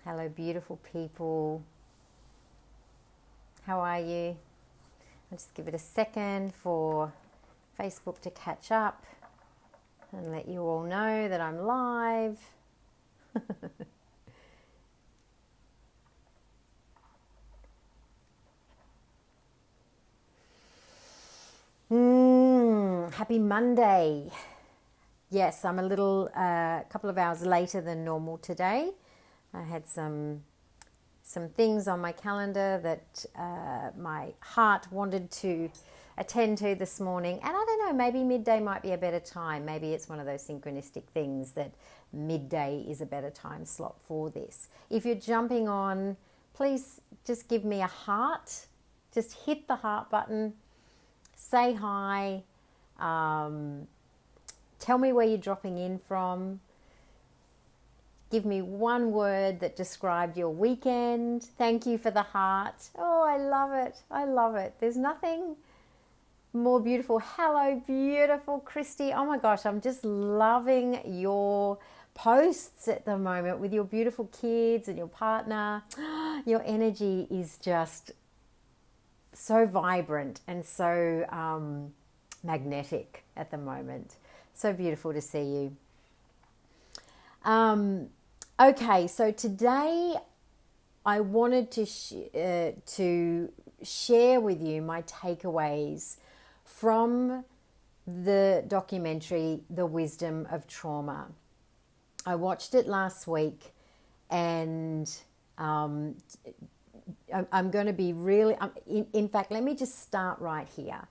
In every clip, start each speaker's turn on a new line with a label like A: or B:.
A: Hello, beautiful people. How are you? I'll just give it a second for Facebook to catch up and let you all know that I'm live. Happy Monday. Yes, I'm a little, couple of hours later than normal today. I had some things on my calendar that my heart wanted to attend to this morning. And I don't know, maybe midday might be a better time. Maybe it's one of those synchronistic things that midday is a better time slot for this. If you're jumping on, please just give me a heart. Just hit the heart button. Say hi. Tell me where you're dropping in from. Give me one word that described your weekend. Thank you for the heart. Oh, I love it. I love it. There's nothing more beautiful. Hello, beautiful Christy. Oh my gosh, I'm just loving your posts at the moment with your beautiful kids and your partner. Your energy is just so vibrant and so magnetic at the moment. So beautiful to see you. Okay, so today I wanted to share with you my takeaways from the documentary The Wisdom of Trauma. I watched it last week, and I'm going to be really, in fact, let me just start right here.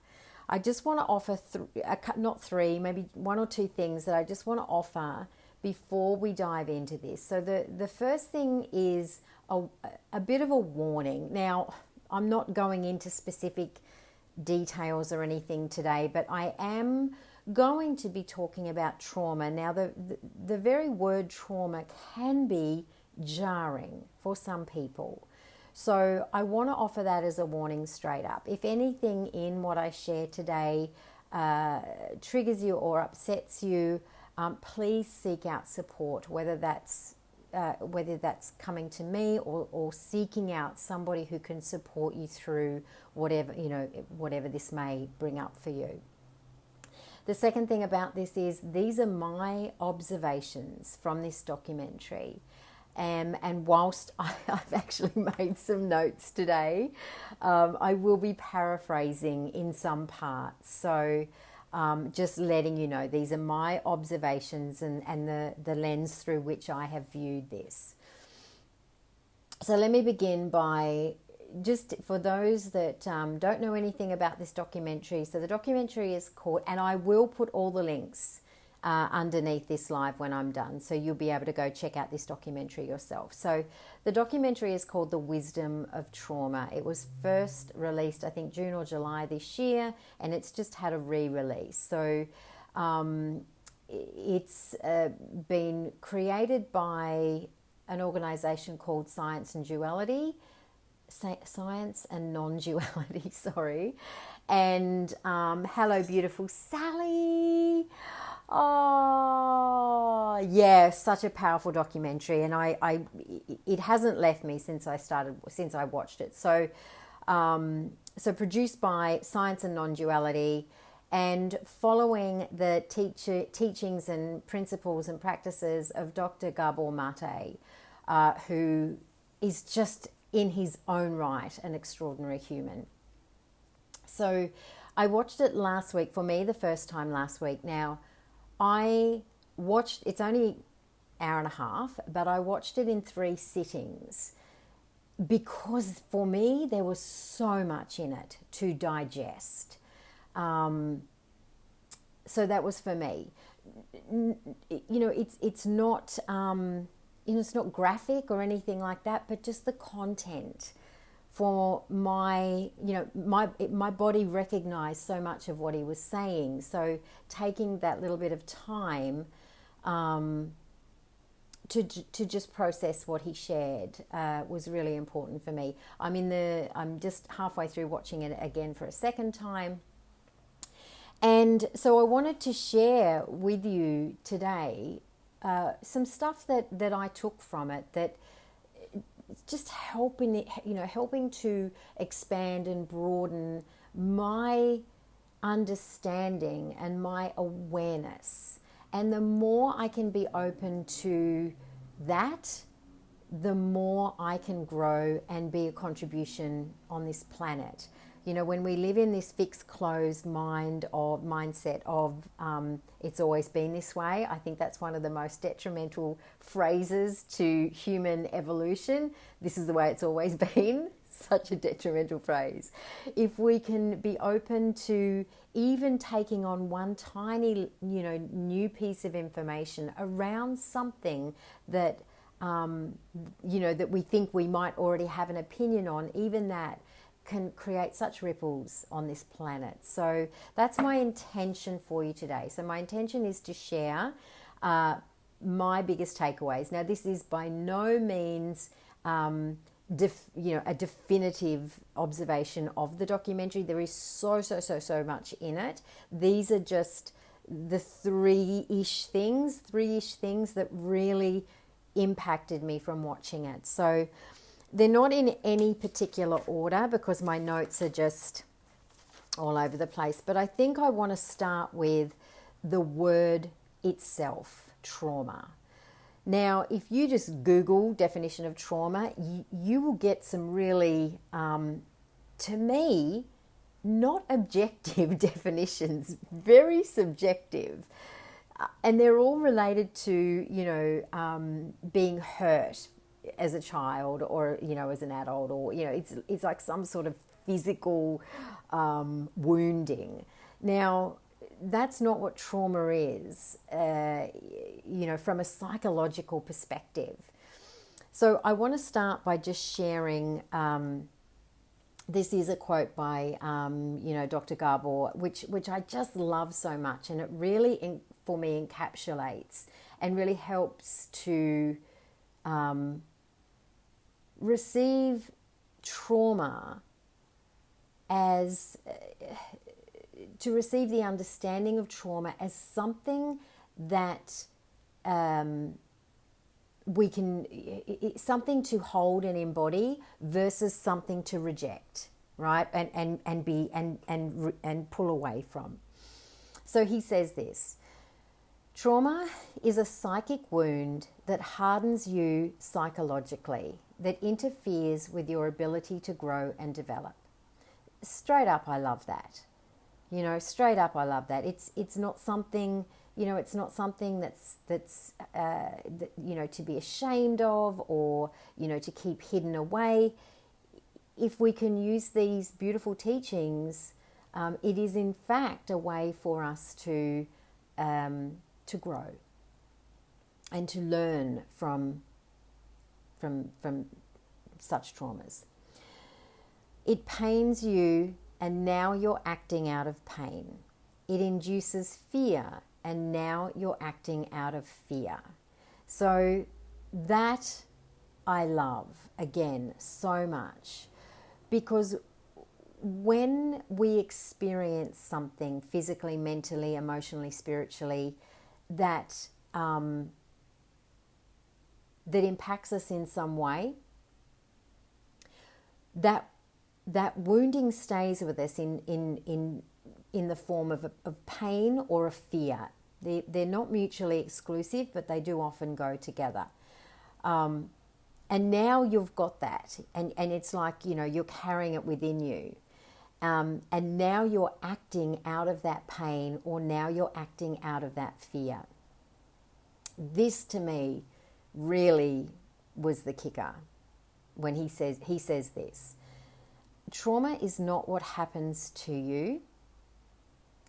A: I just want to offer not three, maybe one or two things that I just want to offer before we dive into this. So the first thing is a bit of a warning. Now, I'm not going into specific details or anything today, but I am going to be talking about trauma. Now, the very word trauma can be jarring for some people. So I want to offer that as a warning straight up. If anything in what I share today triggers you or upsets you, please seek out support, whether that's coming to me or seeking out somebody who can support you through whatever this may bring up for you. The second thing about this is these are my observations from this documentary. And whilst I've actually made some notes today, I will be paraphrasing in some parts. So just letting you know, these are my observations and the lens through which I have viewed this. So let me begin by, just for those that don't know anything about this documentary. So the documentary is called, and I will put all the links underneath this live when I'm done, so you'll be able to go check out this documentary yourself. So the documentary is called The Wisdom of Trauma. It was first released, I think, June or July this year, and it's just had a re-release. So it's been created by an organisation called Science and Non-Duality, sorry. And hello, beautiful Sally. Oh, yeah, such a powerful documentary, and it hasn't left me since I watched it. So, so produced by Science and Non-Duality, and following the teachings and principles and practices of Dr. Gabor Mate, who is just in his own right an extraordinary human. So, I watched it last week. For me, the first time last week. Now, I watched, it's only an hour and a half, but I watched it in 3 sittings because for me there was so much in it to digest. So that was for me. It's not it's not graphic or anything like that, but just the content. For my body recognized so much of what he was saying. So taking that little bit of time to just process what he shared was really important for me. I'm just halfway through watching it again for a second time. And so I wanted to share with you today some stuff that I took from it that just helping it, helping to expand and broaden my understanding and my awareness. And the more I can be open to that, the more I can grow and be a contribution on this planet. When we live in this fixed, closed mindset of it's always been this way, I think that's one of the most detrimental phrases to human evolution. This is the way it's always been. Such a detrimental phrase. If we can be open to even taking on one tiny, new piece of information around something that, that we think we might already have an opinion on, even that can create such ripples on this planet. So that's my intention for you today. So my intention is to share my biggest takeaways. Now, this is by no means a definitive observation of the documentary. There is so much in it. These are just the three-ish things that really impacted me from watching it. So they're not in any particular order because my notes are just all over the place. But I think I want to start with the word itself, trauma. Now, if you just Google definition of trauma, you will get some really, to me, not objective definitions, very subjective. And they're all related to, being hurt as a child or, as an adult, or, it's like some sort of physical wounding. Now, that's not what trauma is, from a psychological perspective. So I want to start by just sharing, this is a quote by, Dr. Gabor, which I just love so much. And it really, for me, encapsulates and really helps to receive trauma as... to receive the understanding of trauma as something that we can, something to hold and embody versus something to reject, right? And pull away from. So he says this: trauma is a psychic wound that hardens you psychologically, that interferes with your ability to grow and develop. Straight up, I love that. Straight up, I love that. It's not something, it's not something that's to be ashamed of or, to keep hidden away. If we can use these beautiful teachings, it is in fact a way for us to grow and to learn from such traumas. It pains you, and now you're acting out of pain. It induces fear, and now you're acting out of fear. So that I love, again, so much, because when we experience something physically, mentally, emotionally, spiritually, that impacts us in some way, that wounding stays with us in the form of pain or a fear. They're not mutually exclusive, but they do often go together. And now you've got that, and it's like, you're carrying it within you. And now you're acting out of that pain, or now you're acting out of that fear. This, to me, really was the kicker when he says this. Trauma is not what happens to you.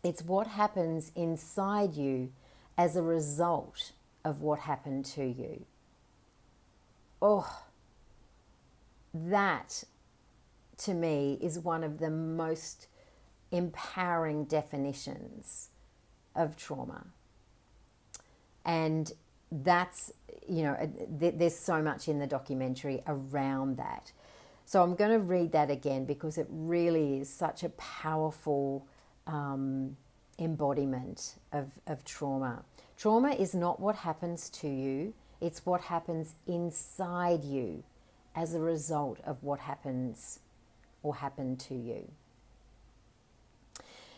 A: It's what happens inside you as a result of what happened to you. Oh, that to me is one of the most empowering definitions of trauma. And that's, there's so much in the documentary around that. So I'm going to read that again because it really is such a powerful embodiment of trauma. Trauma is not what happens to you, it's what happens inside you as a result of what happens or happened to you.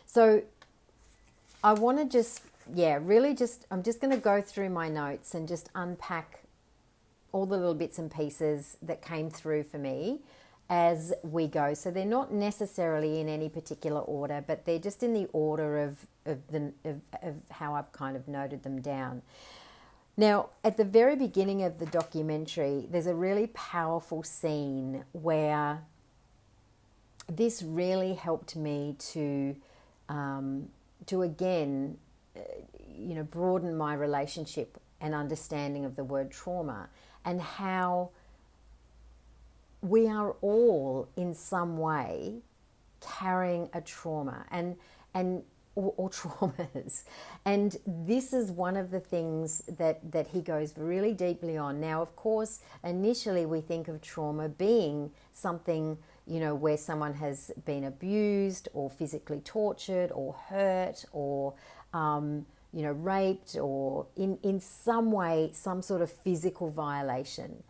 A: So I want to just, I'm just going to go through my notes and just unpack all the little bits and pieces that came through for me as we go. So they're not necessarily in any particular order, but they're just in the order of how I've kind of noted them down. Now, at the very beginning of the documentary, there's a really powerful scene where this really helped me to again, broaden my relationship and understanding of the word trauma, and how we are all in some way carrying a trauma or traumas. And this is one of the things that he goes really deeply on. Now, of course, initially we think of trauma being something, where someone has been abused or physically tortured or hurt or, raped, or in some way, some sort of physical violation.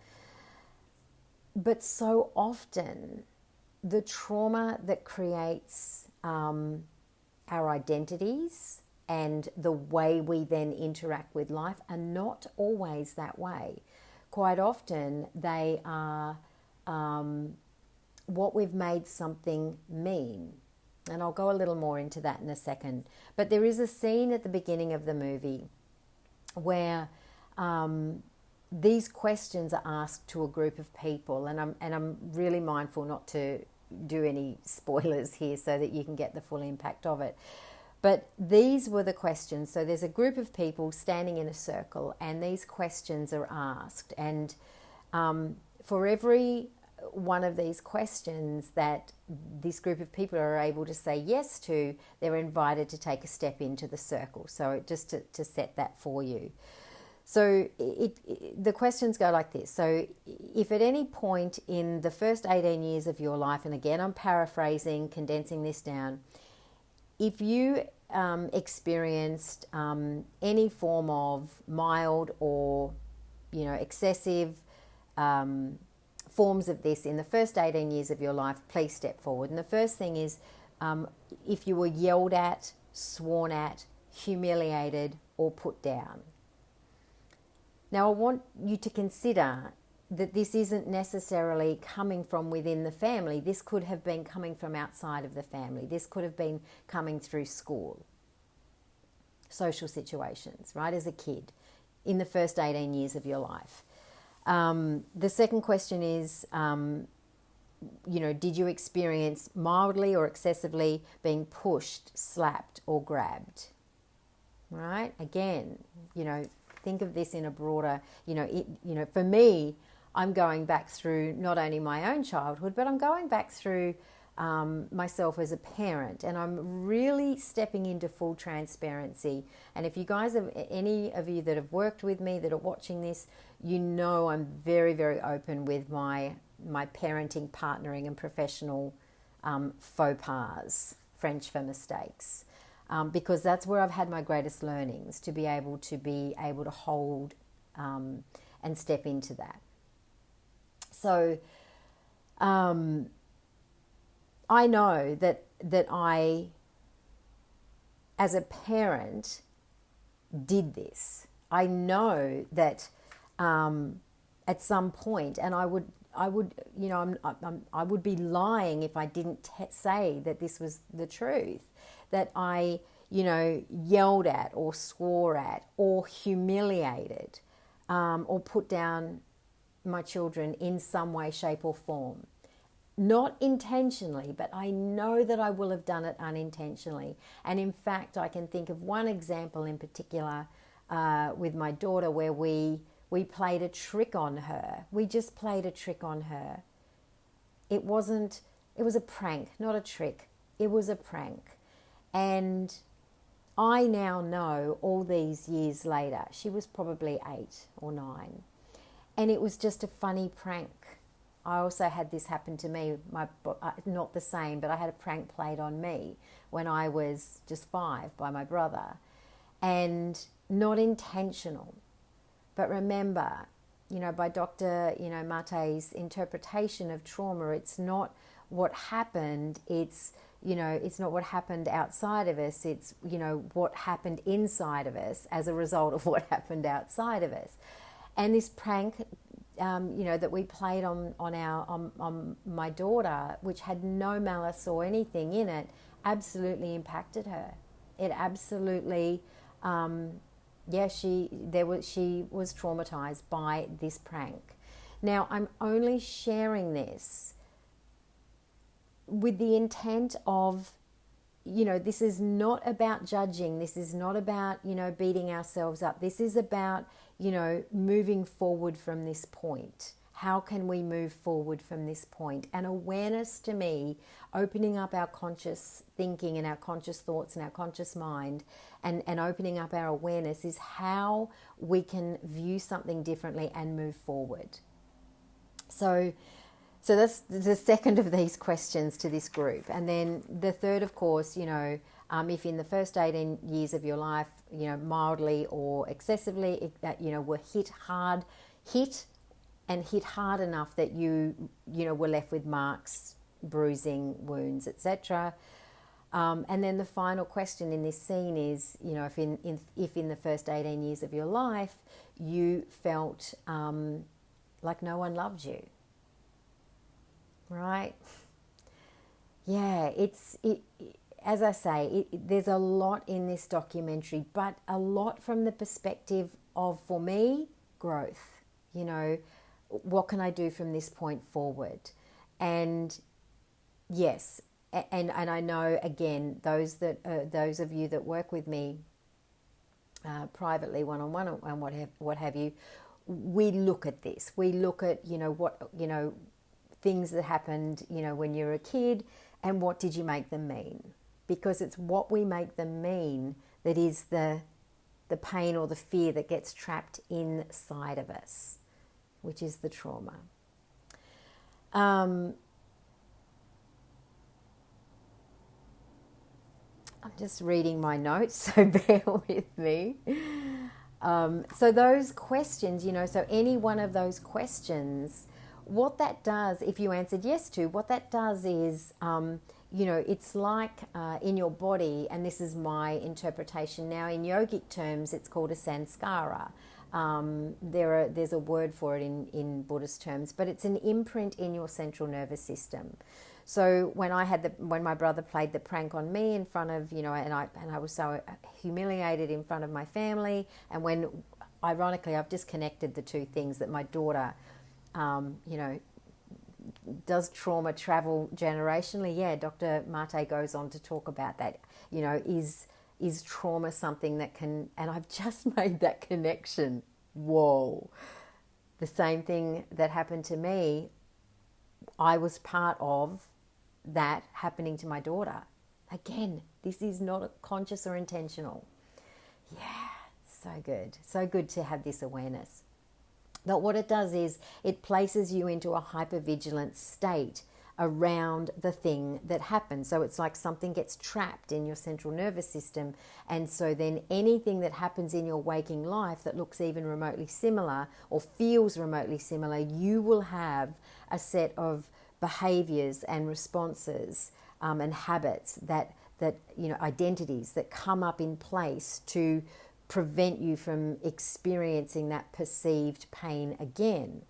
A: But so often, the trauma that creates our identities and the way we then interact with life are not always that way. Quite often, they are what we've made something mean. And I'll go a little more into that in a second. But there is a scene at the beginning of the movie where these questions are asked to a group of people, and I'm really mindful not to do any spoilers here so that you can get the full impact of it. But these were the questions. So there's a group of people standing in a circle, and these questions are asked. And for every one of these questions that this group of people are able to say yes to, they're invited to take a step into the circle. So just to set that for you. So the questions go like this. So if at any point in the first 18 years of your life, and again I'm paraphrasing, condensing this down, if you experienced any form of mild or excessive forms of this in the first 18 years of your life, please step forward. And the first thing is if you were yelled at, sworn at, humiliated, or put down. Now, I want you to consider that this isn't necessarily coming from within the family. This could have been coming from outside of the family. This could have been coming through school, social situations, right, as a kid in the first 18 years of your life. The second question is, did you experience mildly or excessively being pushed, slapped, or grabbed? Right? Again, think of this in a broader, for me, I'm going back through not only my own childhood, but I'm going back through myself as a parent, and I'm really stepping into full transparency. And if you guys have, any of you that have worked with me that are watching this, I'm very, very open with my parenting, partnering, and professional faux pas, French for mistakes. Because that's where I've had my greatest learnings, to be able to hold and step into that. So I know that I, as a parent, did this. I know that at some point, and I would be lying if I didn't say that this was the truth, that I, yelled at or swore at or humiliated or put down my children in some way, shape or form. Not intentionally, but I know that I will have done it unintentionally. And in fact, I can think of one example in particular with my daughter where we played a trick on her. We just played a trick on her. It was a prank, not a trick. It was a prank. And I now know, all these years later, she was probably 8 or 9. And it was just a funny prank. I also had this happen to me, not the same, but I had a prank played on me when I was just 5 by my brother. And not intentional. But remember, by Dr. Mate's interpretation of trauma, it's not what happened. It's not what happened outside of us. It's what happened inside of us as a result of what happened outside of us. And this prank, that we played on my daughter, which had no malice or anything in it, absolutely impacted her. It absolutely, she was traumatized by this prank. Now, I'm only sharing this with the intent of, this is not about judging. This is not about, beating ourselves up. This is about, moving forward from this point. How can we move forward from this point? And awareness, to me, opening up our conscious thinking and our conscious thoughts and our conscious mind, and opening up our awareness, is how we can view something differently and move forward. So that's the second of these questions to this group. And then the third, of course, if in the first 18 years of your life, mildly or excessively, were hit hard enough that you were left with marks, bruising, wounds, etc. And then the final question in this scene is, if in the first 18 years of your life you felt like no one loved you, right? Yeah, as I say, there's a lot in this documentary, but a lot from the perspective of, for me, growth. What can I do from this point forward? And yes, and I know, again, those of you that work with me privately, one-on-one, and what have you, we look at this. We look at things that happened when you were a kid, and what did you make them mean? Because it's what we make them mean that is the pain or the fear that gets trapped inside of us, which is the trauma. I'm just reading my notes, so bear with me. So those questions, so any one of those questions, what that does, if you answered yes to, what that does is, it's like in your body, and this is my interpretation now, in yogic terms, it's called a sanskara. There's a word for it in Buddhist terms, but it's an imprint in your central nervous system. So when my brother played the prank on me in front of, and I was so humiliated in front of my family, and when, ironically, I've just connected the two things, that my daughter, does trauma travel generationally? Yeah, Dr. Mate goes on to talk about that. Is trauma something that can, and I've just made that connection. Whoa. The same thing that happened to me, I was part of that happening to my daughter. Again, this is not conscious or intentional. Yeah, so good. So good to have this awareness. But what it does is it places you into a hypervigilant state around the thing that happened. So it's like something gets trapped in your central nervous system. And so then anything that happens in your waking life that looks even remotely similar or feels remotely similar, you will have a set of behaviors and responses and habits that identities that come up in place to prevent you from experiencing that perceived pain again.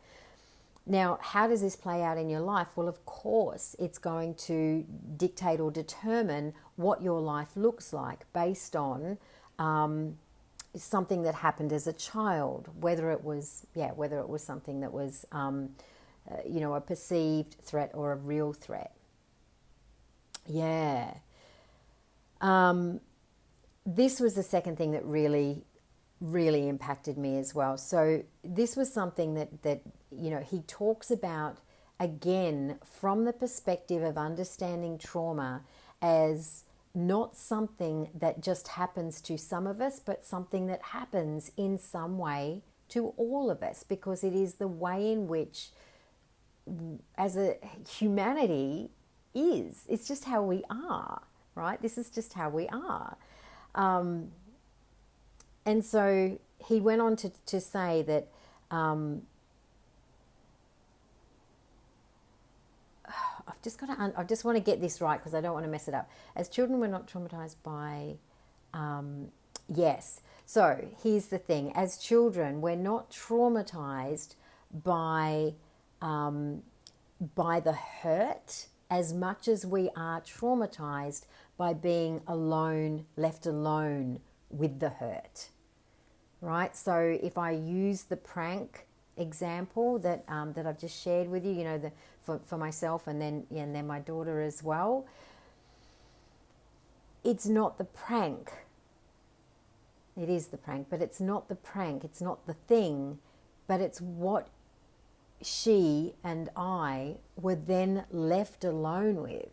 A: Now, how does this play out in your life? Well, of course, it's going to dictate or determine what your life looks like based on something that happened as a child, whether it was something that was, a perceived threat or a real threat. Yeah. This was the second thing that really, really impacted me as well. So this was something that he talks about, again, from the perspective of understanding trauma as not something that just happens to some of us, but something that happens in some way to all of us, because it is the way in which, as a humanity, is. It's just how we are, right? This is just how we are. And so he went on to say that, I just want to get this right because I don't want to mess it up. As children, we're not traumatized by, yes. So here's the thing: as children, we're not traumatized by the hurt as much as we are traumatized by being alone, left alone with the hurt. Right? So if I use the prank example that I've just shared with you, you know, for myself and then my daughter as well, it's not the prank. It is the prank, but it's not the prank. It's not the thing, but it's what she and I were then left alone with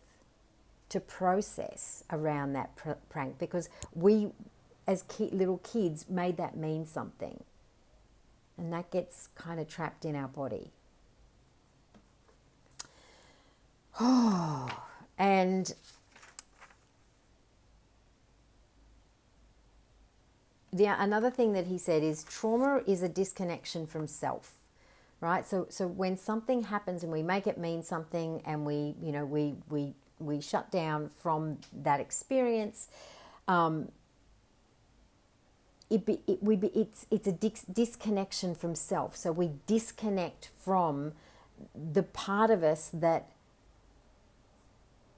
A: to process around that prank, because we, as little kids, made that mean something. And that gets kind of trapped in our body. Oh, and another thing that he said is trauma is a disconnection from self, right? So when something happens and we make it mean something, and we shut down from that experience, it's a disconnection from self. So we disconnect from the part of us that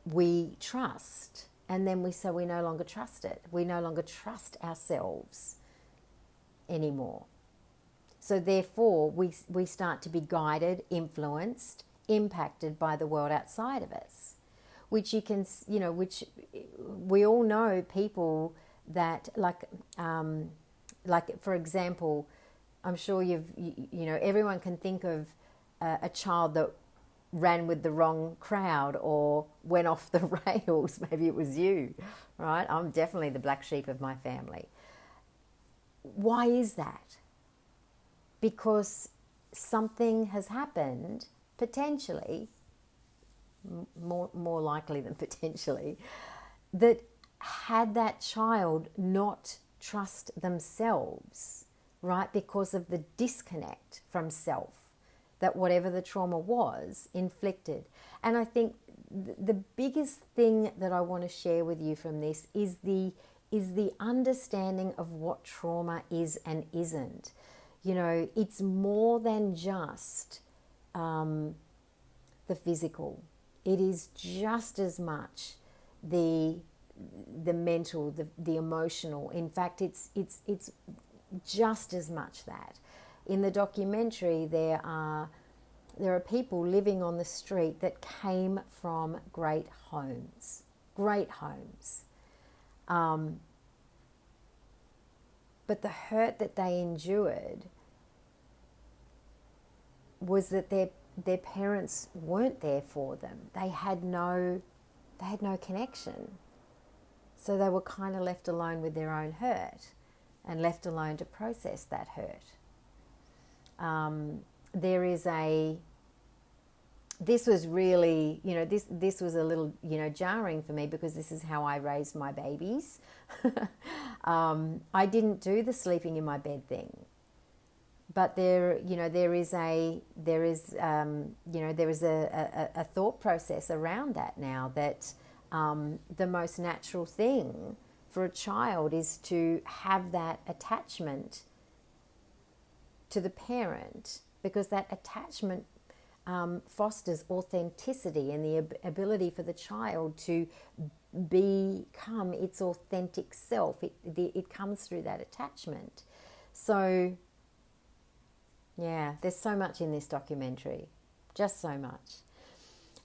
A: we trust, and then we no longer trust it. We no longer trust ourselves anymore. So therefore, we start to be guided, influenced, impacted by the world outside of us, which which we all know people that, like for example, I'm sure everyone can think of a child that ran with the wrong crowd or went off the rails. Maybe it was you, right? I'm definitely the black sheep of my family. Why is that? Because something has happened, potentially, more likely than potentially, that had that child not trust themselves, right? Because of the disconnect from self that whatever the trauma was inflicted. And I think the biggest thing that I want to share with you from this is the understanding of what trauma is and isn't. You know, it's more than just the physical. It is just as much the mental, the emotional. In fact, it's just as much that. In the documentary, there are people living on the street that came from great homes. But the hurt that they endured was that their parents weren't there for them. They had no connection. So they were kind of left alone with their own hurt and left alone to process that hurt. This was really, this was a little, jarring for me, because this is how I raised my babies. I didn't do the sleeping in my bed thing, but there is a thought process around that now, that the most natural thing for a child is to have that attachment to the parent, because that attachment fosters authenticity and the ability for the child to become its authentic self. It comes through that attachment. So, yeah, there's so much in this documentary, just so much.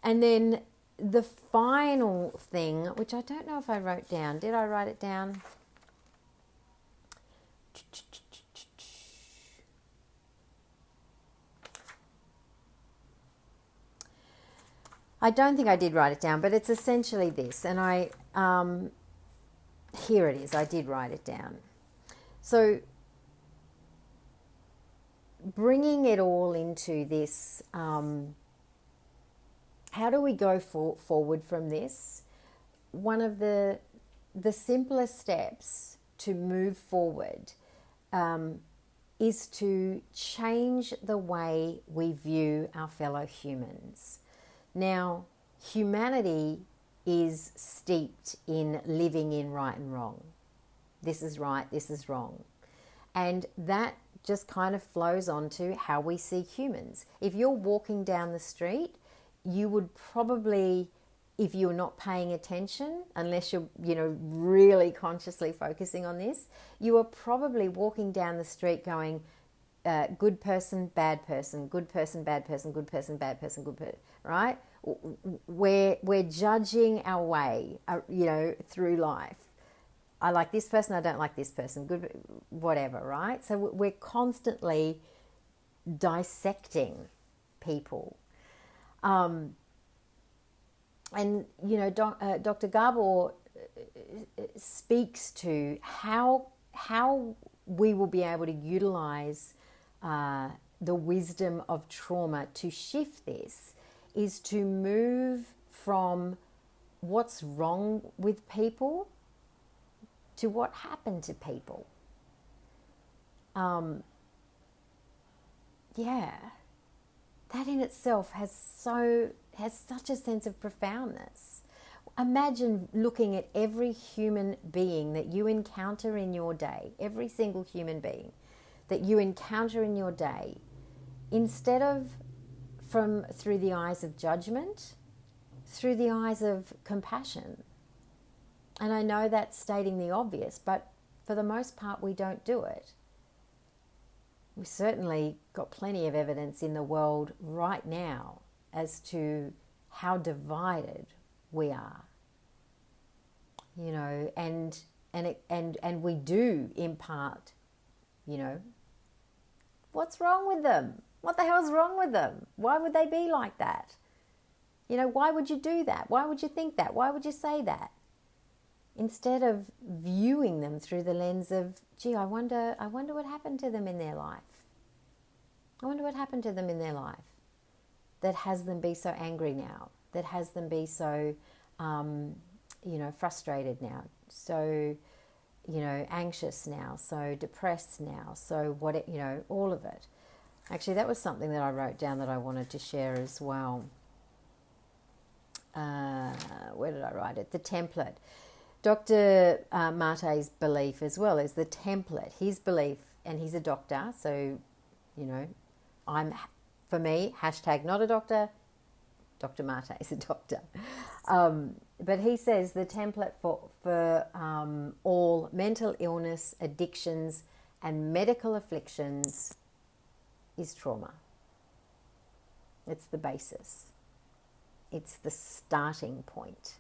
A: And then the final thing, which I don't know if I wrote down. Did I write it down? I don't think I did write it down, but it's essentially this. And here it is. I did write it down. So bringing it all into this, how do we go forward from this? One of the simplest steps to move forward is to change the way we view our fellow humans. Now, humanity is steeped in living in right and wrong. This is right, this is wrong. And that just kind of flows on to how we see humans. If you're walking down the street, you would probably, if you're not paying attention, unless you're, really consciously focusing on this, you are probably walking down the street going, good person, bad person, good person, bad person, good person, bad person, good person, right? We're judging our way, through life. I like this person, I don't like this person, good, whatever, right? So we're constantly dissecting people. And, Dr. Gabor speaks to how we will be able to utilize the wisdom of trauma to shift this, is to move from what's wrong with people to what happened to people. That in itself has such a sense of profoundness. Imagine looking at every human being that you encounter in your day, every single human being that you encounter in your day, instead of through the eyes of judgment, through the eyes of compassion. And I know that's stating the obvious, but for the most part we don't do it. We've certainly got plenty of evidence in the world right now as to how divided we are. And we do impart, what's wrong with them? What the hell's wrong with them? Why would they be like that? Why would you do that? Why would you think that? Why would you say that? Instead of viewing them through the lens of, gee, I wonder what happened to them in their life. I wonder what happened to them in their life that has them be so angry now, that has them be so, frustrated now, so, anxious now, so depressed now, so what, all of it. Actually, that was something that I wrote down that I wanted to share as well. Where did I write it? The template. Dr. Mate's belief as well is the template. His belief, and he's a doctor, so, for me, hashtag not a doctor, Dr. Mate is a doctor. But he says the template for all mental illness, addictions, and medical afflictions is trauma. It's the basis. It's the starting point.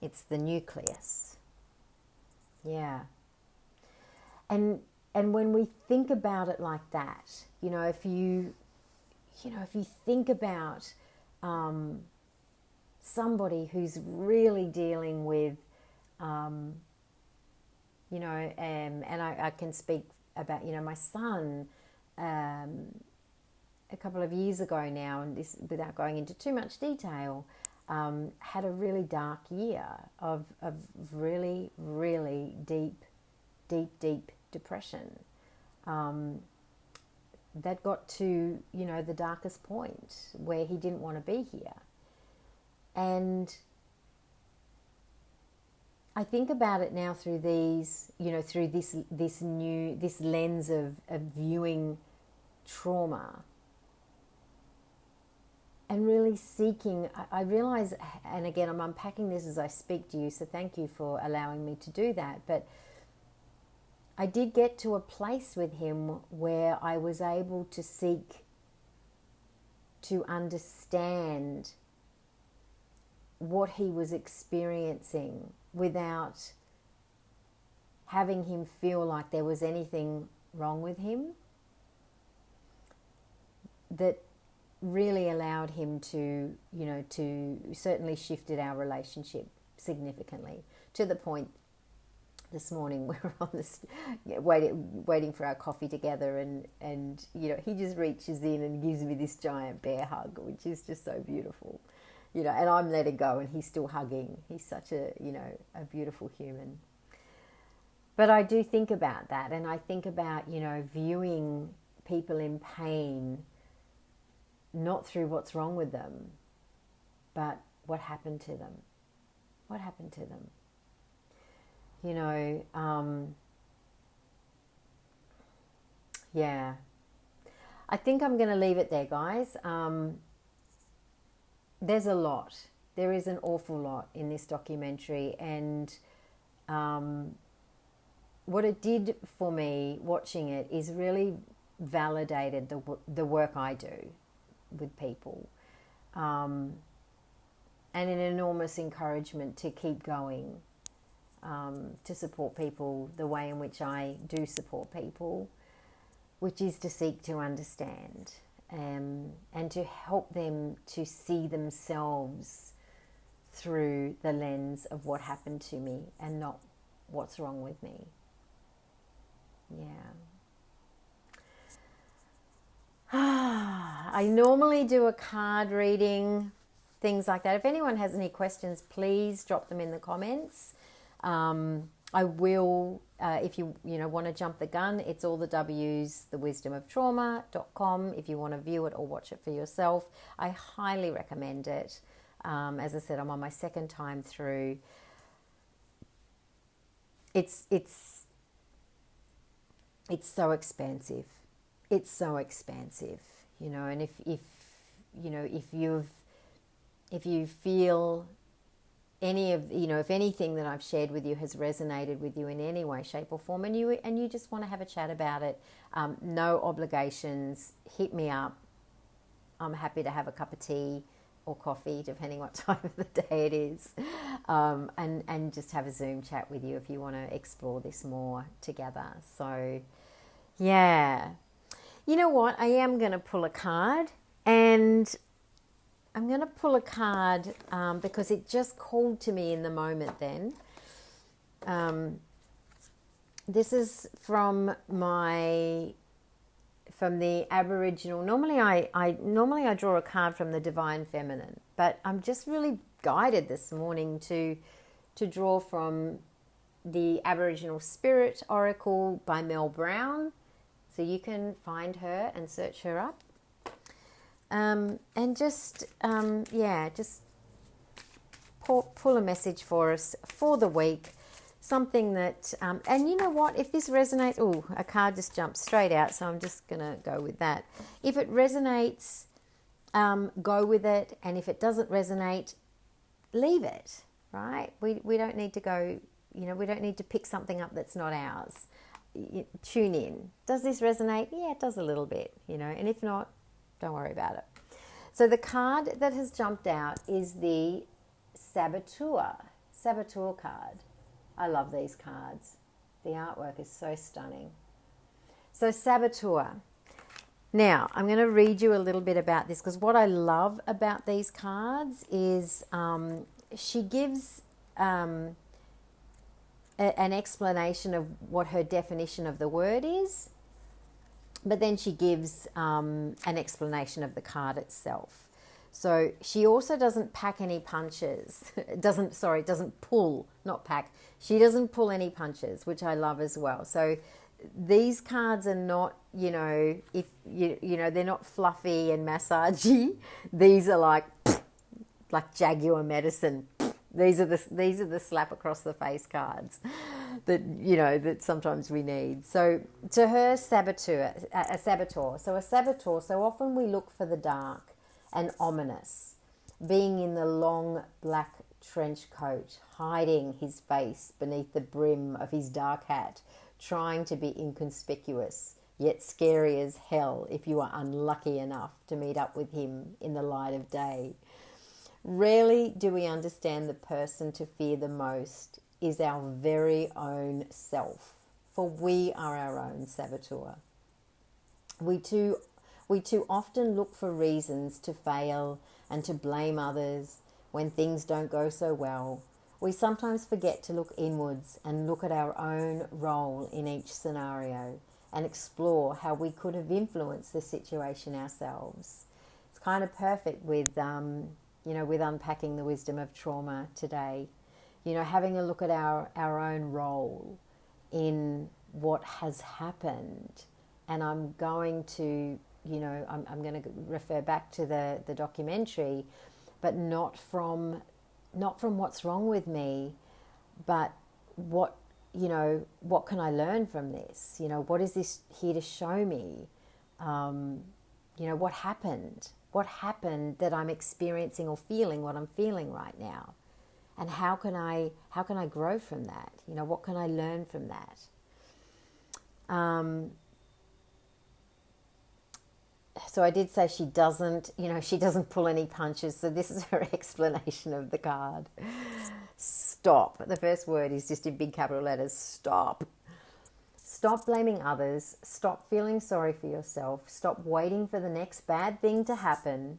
A: It's the nucleus. Yeah. And when we think about it like that, if you think about somebody who's really dealing with, and I can speak about, my son, a couple of years ago now, and this without going into too much detail, had a really dark year of really, really deep depression. That got to, the darkest point where he didn't want to be here. And I think about it now through these, through this lens of viewing trauma, and really seeking. I realize, and again, I'm unpacking this as I speak to you, so thank you for allowing me to do that. But I did get to a place with him where I was able to seek to understand what he was experiencing without having him feel like there was anything wrong with him. That really allowed him to, to certainly shifted our relationship significantly, to the point this morning we were on this waiting for our coffee together, and he just reaches in and gives me this giant bear hug, which is just so beautiful, and I'm letting go and he's still hugging. He's such a a beautiful human. But I do think about that, and I think about viewing people in pain not through what's wrong with them, but what happened to them. What happened to them? You know, yeah. I think I'm going to leave it there, guys. There's a lot. There is an awful lot in this documentary, and what it did for me watching it is really validated the work I do with people, and an enormous encouragement to keep going, to support people the way in which I do support people, which is to seek to understand, and to help them to see themselves through the lens of what happened to me and not what's wrong with me. Yeah. I normally do a card reading, things like that. If anyone has any questions, please drop them in the comments. I will, if you want to jump the gun, it's all the W's, thewisdomoftrauma.com. If you want to view it or watch it for yourself, I highly recommend it. As I said, I'm on my second time through. It's so expansive. It's so expansive, and if you feel any of, if anything that I've shared with you has resonated with you in any way, shape or form, and you just want to have a chat about it, no obligations, hit me up. I'm happy to have a cup of tea or coffee, depending what time of the day it is, and just have a Zoom chat with you if you want to explore this more together. So, yeah. You know what? I am going to pull a card, and I'm going to pull a card because it just called to me in the moment then. This is from the Aboriginal. Normally I draw a card from the Divine Feminine, but I'm just really guided this morning to draw from the Aboriginal Spirit Oracle by Mel Brown. So you can find her and search her up. And just pull a message for us for the week. Something that, and you know what, if this resonates, a card just jumped straight out, so I'm just going to go with that. If it resonates, go with it. And if it doesn't resonate, leave it, right? We don't need to go, we don't need to pick something up that's not ours. Tune in. Does this resonate? Yeah, it does a little bit, and if not, don't worry about it. So the card that has jumped out is the Saboteur card. I love these cards. The artwork is so stunning. So Saboteur. Now, I'm going to read you a little bit about this, because what I love about these cards is she gives an explanation of what her definition of the word is, but then she gives an explanation of the card itself. So she also doesn't pack any punches. doesn't pull, not pack. She doesn't pull any punches, which I love as well. So these cards are not, if they're not fluffy and massagey. These are like Jaguar medicine. These are the slap across the face cards that sometimes we need. So to her, a saboteur. So a saboteur. So often we look for the dark and ominous, being in the long black trench coat, hiding his face beneath the brim of his dark hat, trying to be inconspicuous, yet scary as hell if you are unlucky enough to meet up with him in the light of day. Rarely do we understand the person to fear the most is our very own self, for we are our own saboteur. We too often look for reasons to fail and to blame others when things don't go so well. We sometimes forget to look inwards and look at our own role in each scenario and explore how we could have influenced the situation ourselves. It's kind of perfect with with unpacking the wisdom of trauma today, having a look at our own role in what has happened. And I'm going to, I'm going to refer back to the documentary, but not from what's wrong with me, but what can I learn from this? What is this here to show me? What happened? What happened that I'm experiencing or feeling what I'm feeling right now? And how can I grow from that? What can I learn from that? So I did say she doesn't pull any punches. So this is her explanation of the card. Stop. The first word is just in big capital letters. Stop. Stop blaming others. Stop feeling sorry for yourself. Stop waiting for the next bad thing to happen.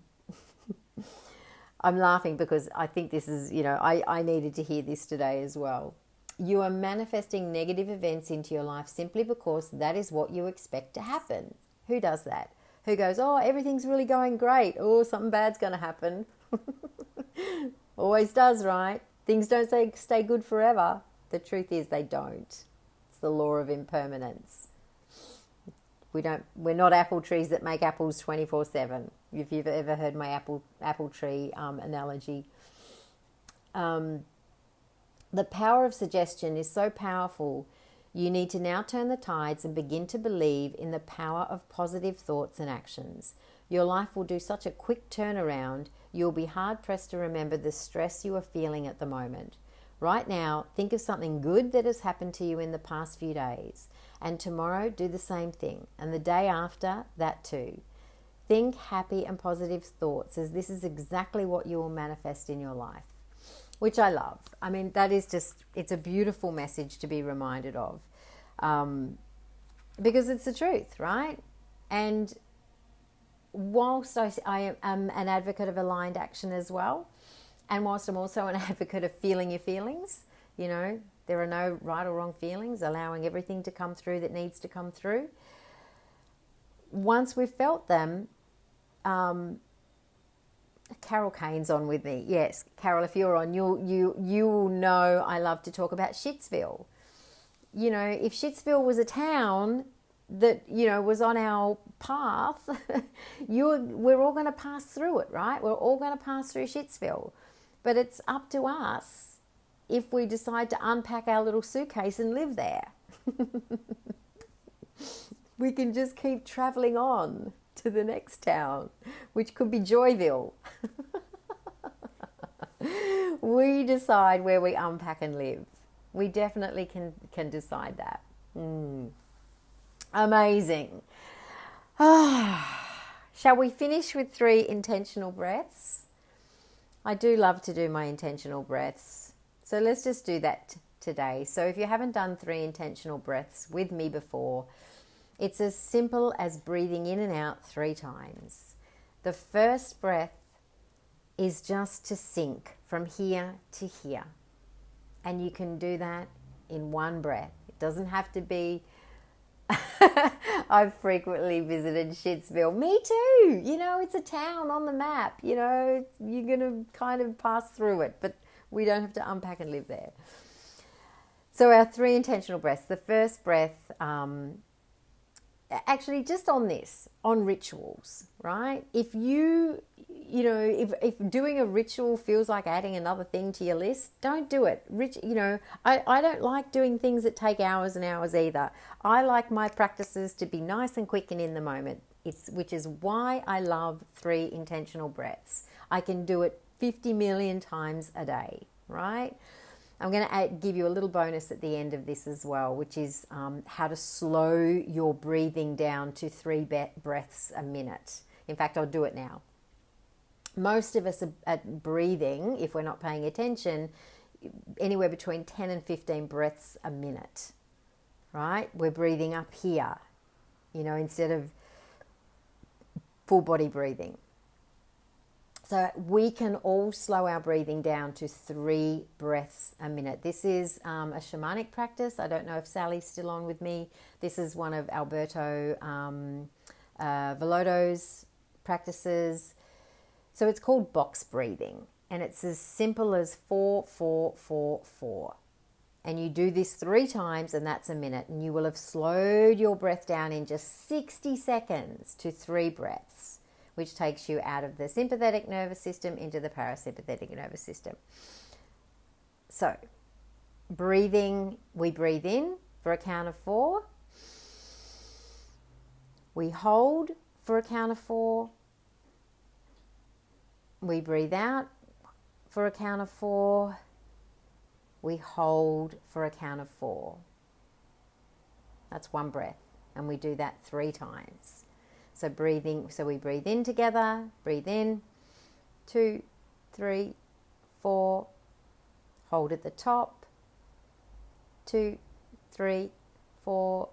A: I'm laughing because I think this is, I needed to hear this today as well. You are manifesting negative events into your life simply because that is what you expect to happen. Who does that? Who goes, oh, everything's really going great. Oh, something bad's going to happen. Always does, right? Things don't stay good forever. The truth is they don't. It's the law of impermanence. We're not apple trees that make apples 24/7. If you've ever heard my apple tree analogy. The power of suggestion is so powerful. You need to now turn the tides and begin to believe in the power of positive thoughts and actions. Your life will do such a quick turnaround, you'll be hard-pressed to remember the stress you are feeling at the moment. Right now, think of something good that has happened to you in the past few days. And tomorrow, do the same thing. And the day after, that too. Think happy and positive thoughts, as this is exactly what you will manifest in your life. Which I love. I mean, that is just, it's a beautiful message to be reminded of. Because it's the truth, right? And whilst I am an advocate of aligned action as well, and whilst I'm also an advocate of feeling your feelings, there are no right or wrong feelings, allowing everything to come through that needs to come through. Once we've felt them, Carol Kane's on with me. Yes, Carol, if you're on, you will know I love to talk about Shitsville. If Shitsville was a town that, was on our path, we're all going to pass through it, right? We're all going to pass through Shitsville. But it's up to us if we decide to unpack our little suitcase and live there. We can just keep traveling on to the next town, which could be Joyville. We decide where we unpack and live. We definitely can decide that. Amazing. Shall we finish with 3 intentional breaths? I do love to do my intentional breaths. So let's just do that today. So if you haven't done 3 intentional breaths with me before, it's as simple as breathing in and out 3 times. The first breath is just to sink from here to here. And you can do that in one breath. It doesn't have to be... I've frequently visited Shitsville. Me too. It's a town on the map. You're going to kind of pass through it, but we don't have to unpack and live there. So our 3 intentional breaths. The first breath... actually, just on rituals, right? If if doing a ritual feels like adding another thing to your list, don't do it. I don't like doing things that take hours and hours either. I like my practices to be nice and quick and in the moment. Which is why I love 3 intentional breaths. I can do it 50 million times a day, right? I'm going to give you a little bonus at the end of this as well, which is how to slow your breathing down to 3 breaths a minute. In fact, I'll do it now. Most of us are breathing, if we're not paying attention, anywhere between 10 and 15 breaths a minute, right? We're breathing up here, instead of full body breathing. So we can all slow our breathing down to 3 breaths a minute. This is a shamanic practice. I don't know if Sally's still on with me. This is one of Alberto Veloto's practices. So it's called box breathing. And it's as simple as 4, 4, 4, 4. And you do this 3 times and that's a minute. And you will have slowed your breath down in just 60 seconds to 3 breaths. which takes you out of the sympathetic nervous system into the parasympathetic nervous system. So, breathing, we breathe in for a count of 4. We hold for a count of 4. We breathe out for a count of 4. We hold for a count of 4. That's one breath. And we do that 3 times. So we breathe in together, breathe in, 2, 3, 4, hold at the top, 2, 3, 4,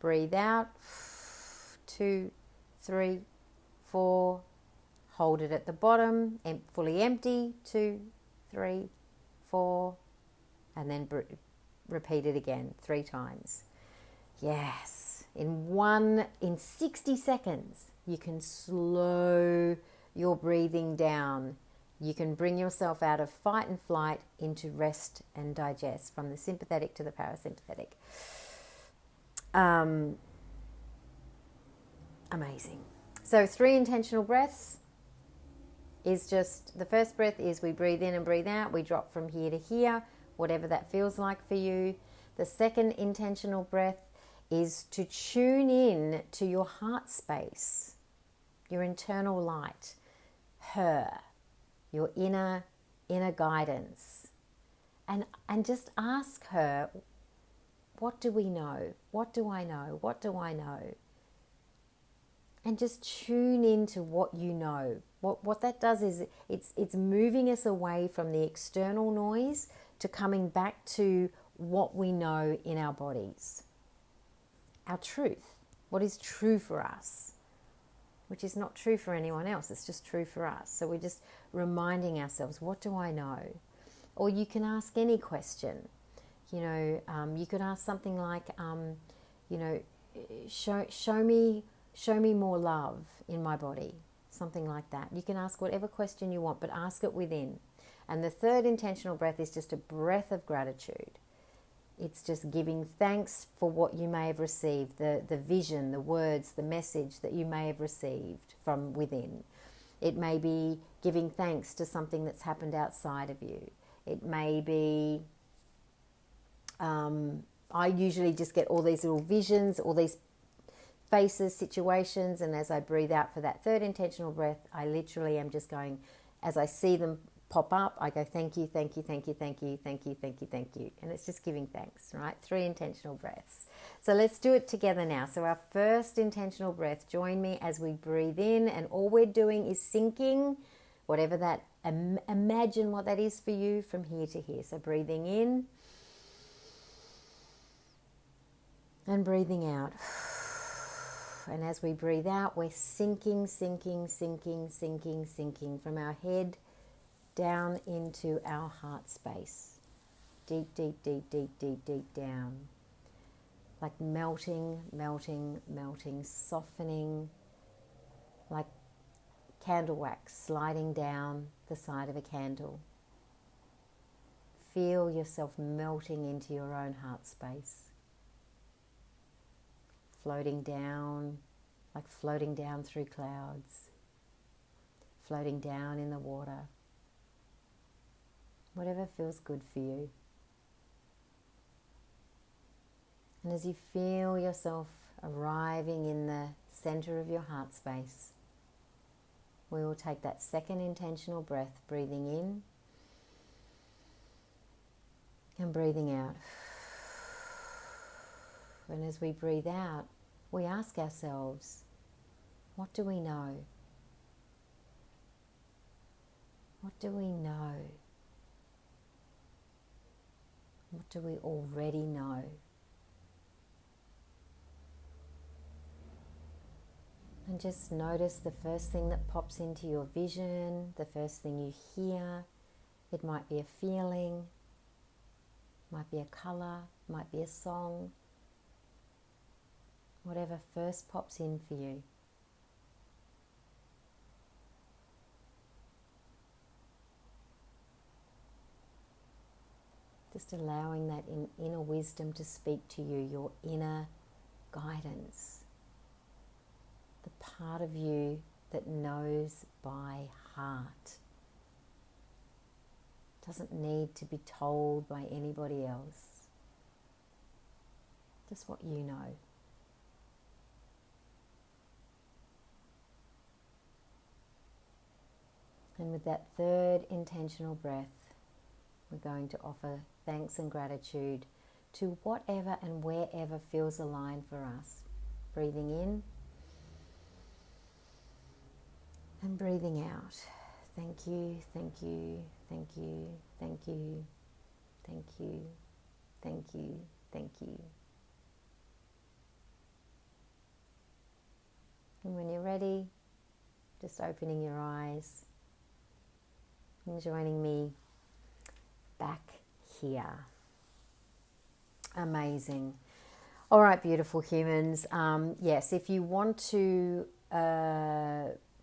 A: breathe out, 2, 3, 4, hold it at the bottom, fully empty, 2, 3, 4, and then repeat it again 3 times. Yes. In 60 seconds, you can slow your breathing down. You can bring yourself out of fight and flight into rest and digest, from the sympathetic to the parasympathetic. Amazing. So 3 intentional breaths is just, the first breath is we breathe in and breathe out. We drop from here to here, whatever that feels like for you. The second intentional breath is to tune in to your heart space, your internal light, her, your inner guidance. And just ask her, what do we know? What do I know? What do I know? And just tune into what you know. What that does is it's moving us away from the external noise to coming back to what we know in our bodies. Our truth, what is true for us, which is not true for anyone else, it's just true for us. So we're just reminding ourselves, what do I know? Or you can ask any question. You could ask something like, show me more love in my body, something like that. You can ask whatever question you want, but ask it within. And the third intentional breath is just a breath of gratitude. It's just giving thanks for what you may have received, the vision, the words, the message that you may have received from within. It may be giving thanks to something that's happened outside of you. It may be, I usually just get all these little visions, all these faces, situations, and as I breathe out for that third intentional breath, I literally am just going, as I see them pop up, I go, thank you, thank you, thank you, thank you, thank you, thank you, thank you. And it's just giving thanks, right? 3 intentional breaths. So let's do it together now. So our first intentional breath, join me as we breathe in, and all we're doing is syncing, whatever that, imagine what that is for you from here to here. So breathing in and breathing out. And as we breathe out, we're sinking, sinking, sinking, sinking, sinking from our head down into our heart space. Deep, deep, deep, deep, deep, deep down. Like melting, melting, melting, softening, like candle wax sliding down the side of a candle. Feel yourself melting into your own heart space. Floating down, like floating down through clouds. Floating down in the water. Whatever feels good for you. And as you feel yourself arriving in the center of your heart space, we will take that second intentional breath, breathing in and breathing out. And as we breathe out, we ask ourselves, what do we know? What do we know? What do we already know? And just notice the first thing that pops into your vision, the first thing you hear. It might be a feeling, might be a color, might be a song. Whatever first pops in for you. Just allowing that inner wisdom to speak to you, your inner guidance. The part of you that knows by heart. Doesn't need to be told by anybody else. Just what you know. And with that third intentional breath, we're going to offer thanks and gratitude to whatever and wherever feels aligned for us. Breathing in and breathing out. Thank you, thank you, thank you, thank you, thank you, thank you, thank you. And when you're ready, just opening your eyes and joining me back here. Amazing. All right, beautiful humans. Yes, if you want to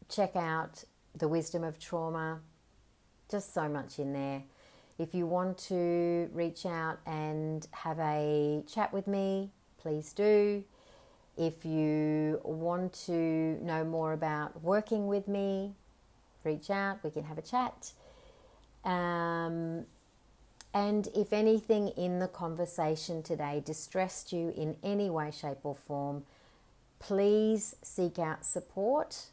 A: check out The Wisdom of Trauma, just so much in there. If you want to reach out and have a chat with me, please do. If you want to know more about working with me, reach out, we can have a chat. And if anything in the conversation today distressed you in any way, shape or form, please seek out support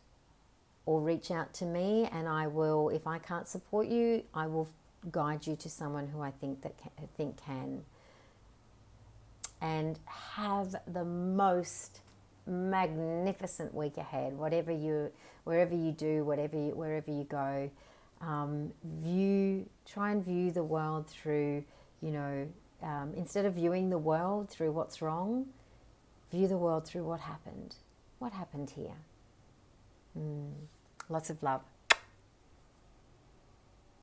A: or reach out to me, and I will, if I can't support you, I will guide you to someone who I think can. And have the most magnificent week ahead. Wherever you do, wherever you go, try and view the world through, instead of viewing the world through what's wrong, view the world through what happened. What happened here? Lots of love.